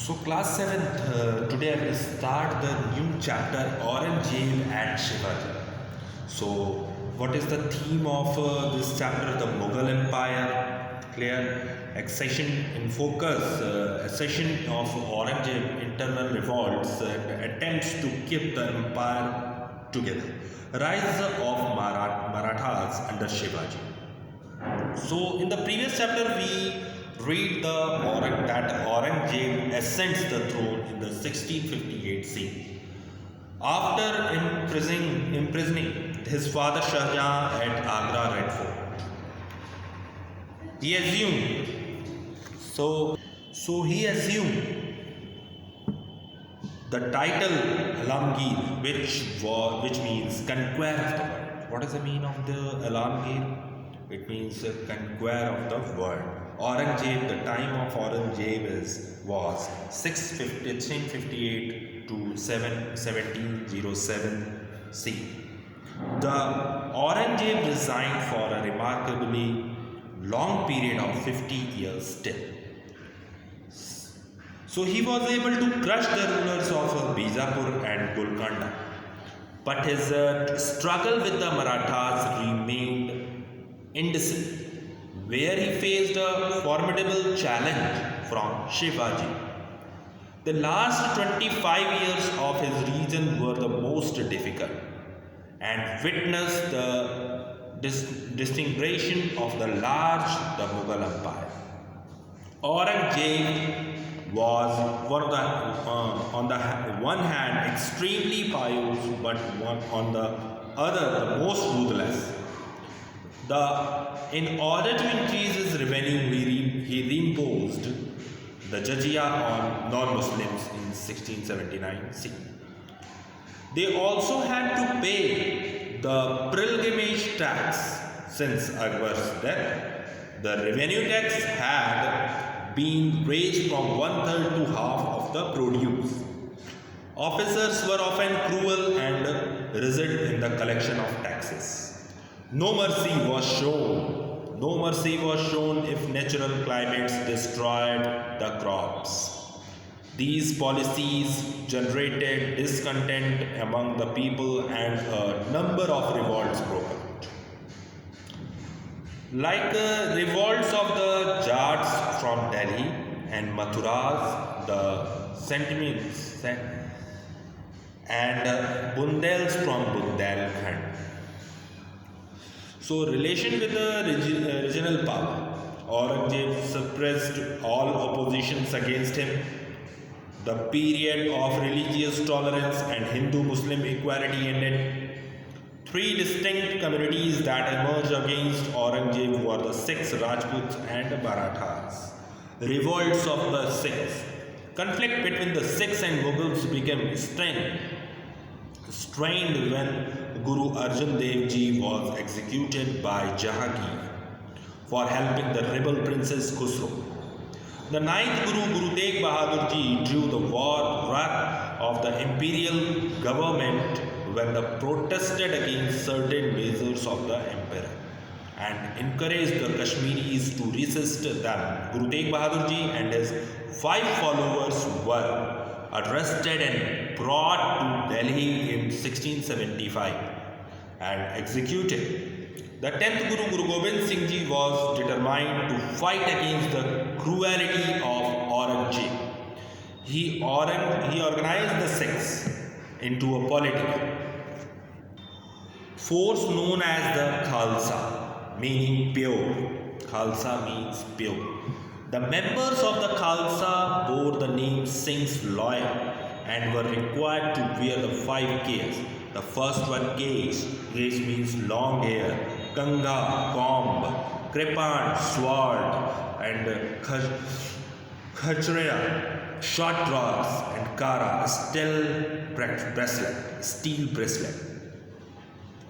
So class 7th, today I will start the new chapter Aurangzed and Shivaji. So what is the theme of this chapter? The Mughal Empire, clear, accession in focus, accession of Aurangzeb, internal revolts and attempts to keep the empire together. Rise of Marathas under Shivaji. So in the previous chapter we read that Aurangzeb ascends the throne in the 1658 CE. After imprisoning his father Shah Jahan at Agra Red Fort, he assumed the title Alamgir, which means conqueror of the world. What is the meaning of the Alamgir? It means conqueror of the world. Aurangzeb, the time of Aurangzeb was 1658 to 1707 C. The Aurangzeb resigned for a remarkably long period of 50 years still. So he was able to crush the rulers of Bijapur and Golconda. But his struggle with the Marathas remained indecisive, where he faced a formidable challenge from Shivaji. The last 25 years of his reign were the most difficult and witnessed the disintegration of the Mughal Empire. Aurangzeb was on the one hand extremely pious, but on the other the most ruthless. In order to increase his revenue, he reimposed the jizya on non-Muslims in 1679 C. They also had to pay the pilgrimage tax since Akbar's death. The revenue tax had been raised from 1/3 to half of the produce. Officers were often cruel and rigid in the collection of taxes. No mercy was shown if natural climates destroyed the crops. These policies generated discontent among the people and a number of revolts broke out. Like revolts of the Jats from Delhi and Mathuras, the sentiments and Bundels from Bundelkhand. So, relation with the regional power. Aurangzeb suppressed all oppositions against him. The period of religious tolerance and Hindu-Muslim equality ended. Three distinct communities that emerged against Aurangzeb were the Sikhs, Rajputs and Marathas. Revolts of the Sikhs. Conflict between the Sikhs and Mughals became strained when Guru Arjan Dev Ji was executed by Jahangir for helping the rebel princess Khusro. The ninth Guru, Guru Tegh Bahadur Ji, drew the wrath of the imperial government when they protested against certain measures of the emperor and encouraged the Kashmiris to resist them. Guru Tegh Bahadur Ji and his 5 followers were arrested and brought to Delhi in 1675 and executed. The 10th Guru, Guru Gobind Singh Ji, was determined to fight against the cruelty of Aurangzeb. He organized the Sikhs into a political force known as the Khalsa, meaning pure. Khalsa means pure. The members of the Khalsa bore the name Singh's Lawyer and were required to wear the 5 Ks. The first one, Kesh means long hair, Kanga, comb, Kripan, sword, and Khachreya, short drawers, and Kara, steel bracelet.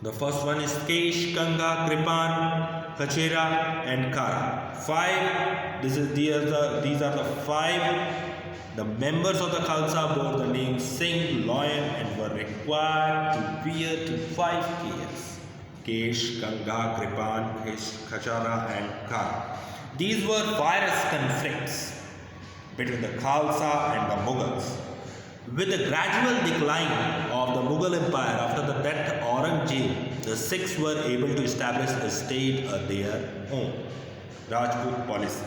The first one is Kesh, Kanga, Kripan, Khachera and Kara. 5. These are the 5. The members of the Khalsa bore the name Singh, Lion and were required to wear 5 Ks. Kesh, Kanga, Kripan, Khachara and Kara. These were fierce conflicts between the Khalsa and the Mughals. With the gradual decline of the Mughal Empire after the death of Aurangzeb, the Sikhs were able to establish a state of their own, Rajput policy.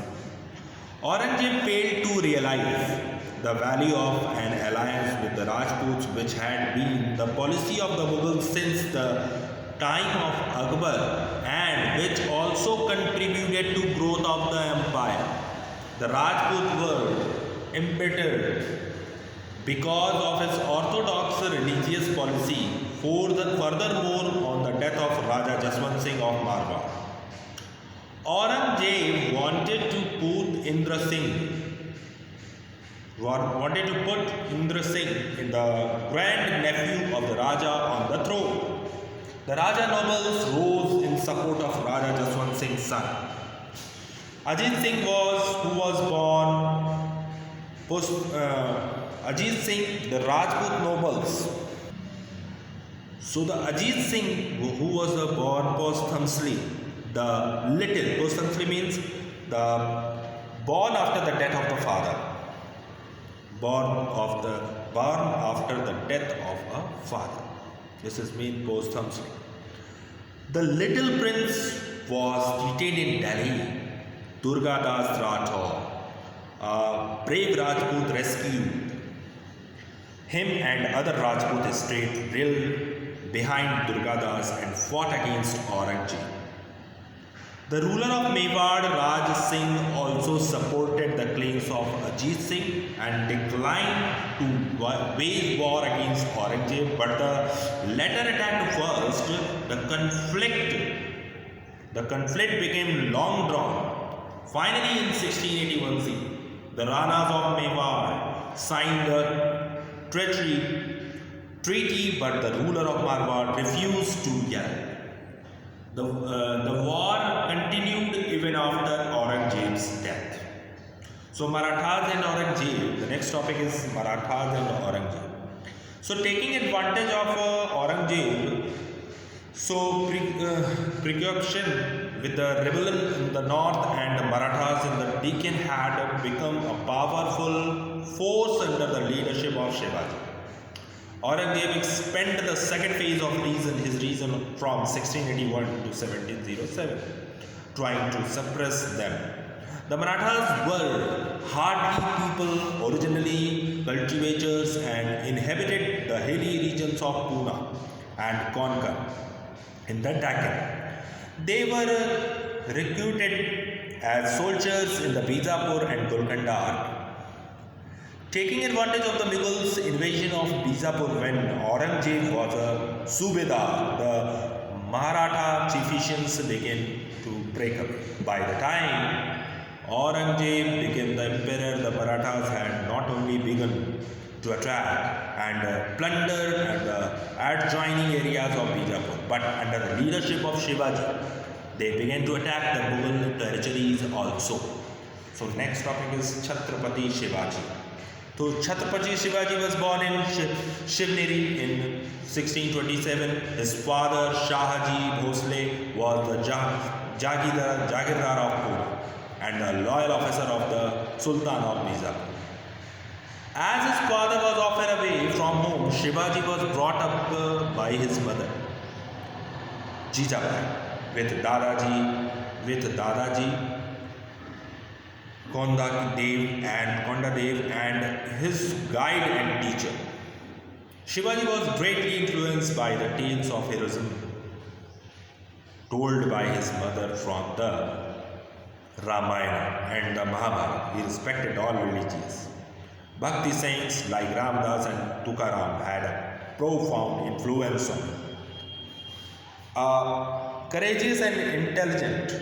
Aurangzeb failed to realize the value of an alliance with the Rajputs, which had been the policy of the Mughals since the time of Akbar and which also contributed to growth of the empire. The Rajput were embittered because of his orthodox religious policy. Furthermore, on the death of Raja Jaswant Singh of Marwar, Aurangzeb wanted to put Indra Singh, in the grand nephew of the Raja, on the throne. The Raja nobles rose in support of Raja Jaswant Singh's son. Ajit Singh Ajit Singh, the Rajput nobles. So the Ajit Singh, who was born posthumously, posthumously means the born after the death of the father, born after the death of a father. This is mean posthumously. The little prince was detained in Delhi. Durga Das Rathore, a brave Rajput, rescued him and other Rajput estates, rallied behind Durga Das and fought against Aurangzeb. The ruler of Mewar, Raj Singh, also supported the claims of Ajit Singh and declined to wage war against Aurangzeb, but the latter attacked first. The conflict became long drawn. Finally, in 1681 CE, the Ranas of Mewar signed the treaty, but the ruler of Marwar refused to yield. The war continued even after Aurangzeb's death. So Marathas and Aurangzeb, the next topic is Marathas and Aurangzeb. So taking advantage of Aurangzeb, precaution with the rebellion in the north and Marathas in the Deccan had become a powerful force under the leadership of Shivaji. Aurangzeb expanded the second phase of his reign from 1681 to 1707, trying to suppress them. The Marathas were hardy people, originally cultivators, and inhabited the hilly regions of Pune and Konkan in the Deccan. They were recruited as soldiers in the Bijapur and Golconda army. Taking advantage of the Mughals' invasion of Bijapur when Aurangzeb was a Subedar, the Maratha chieftains began to break up. By the time Aurangzeb became the emperor, the Marathas had not only begun to attack and plunder the adjoining areas of Bijapur, but under the leadership of Shivaji, they began to attack the Mughal territories also. So next topic is Chhatrapati Shivaji. So Chhatrapati Shivaji was born in Shivneri in 1627. His father Shahaji Bhosle was the Jagirdar of Pune and a loyal officer of the Sultan of Bijapur. As his father was often away from home, Shivaji was brought up by his mother Jijabai with Dadaji Kondadev and his guide and teacher. Shivaji was greatly influenced by the tales of heroism told by his mother from the Ramayana and the Mahabharata. He respected all religions. Bhakti saints like Ramdas and Tukaram had a profound influence on him. A courageous and intelligent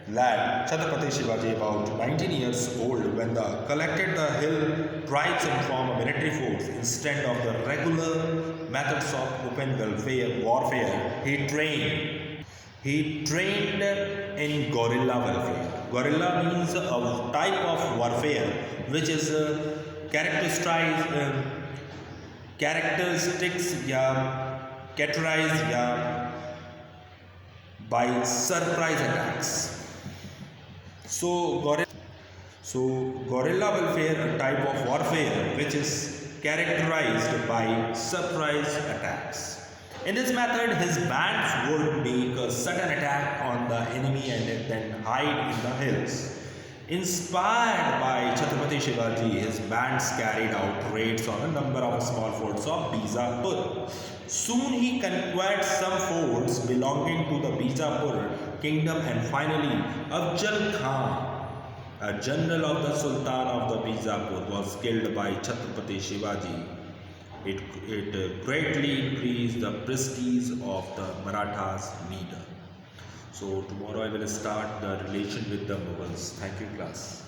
lad, Chhatrapati Shivaji, about 19 years old, when they collected the hill tribes and formed a military force instead of the regular methods of open warfare, he trained in guerrilla warfare. Guerrilla means a type of warfare which is characterized by surprise attacks. So So, guerrilla warfare, a type of warfare which is characterized by surprise attacks. In this method, his bands would make a sudden attack on the enemy and then hide in the hills. Inspired by Chhatrapati Shivaji, his bands carried out raids on a number of small forts of Bijapur. Soon he conquered some forts belonging to the Bijapur kingdom, and finally Afzal Khan, a general of the Sultan of the Bijapur, was killed by Chhatrapati Shivaji. It greatly increased the prestige of the Marathas leader. So tomorrow I will start the relation with the Mughals. Thank you, class.